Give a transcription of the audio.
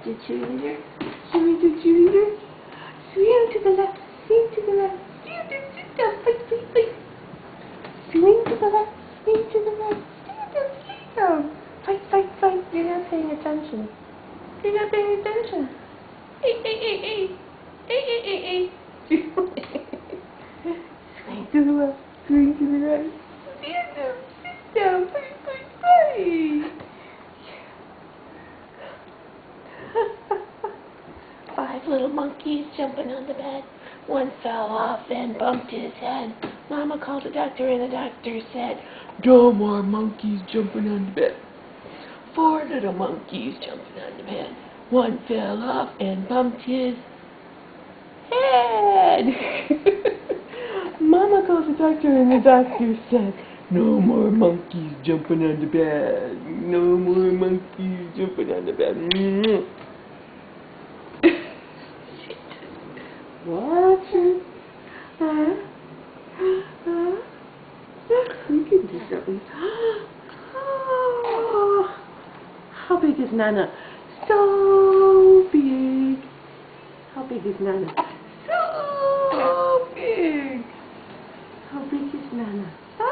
Mr. Cheerleader. Here, Mr. Cheerleader. Swing to the left, swing to the left. Stand up, sit down, fight, fight, fight. Swing to the left, swing to the right. Stand up, sit down. Fight, fight, fight. You're not paying attention. You're not paying attention. Hey, hey, hey, hey. Hey, hey, hey, hey. Swing to the left, swing to the right. Stand up, sit down, fight, fight, fight. 5 little monkeys jumping on the bed. One fell off and bumped his head. Mama called the doctor and the doctor said, "No more monkeys jumping on the bed." 4 little monkeys jumping on the bed. One fell off and bumped his head. Mama called the doctor and the doctor said, "No more monkeys jumping on the bed. No more monkeys jumping on the bed." Watch it. You can do something. Oh, how big is Nana? So big. How big is Nana? So big. How big is Nana? So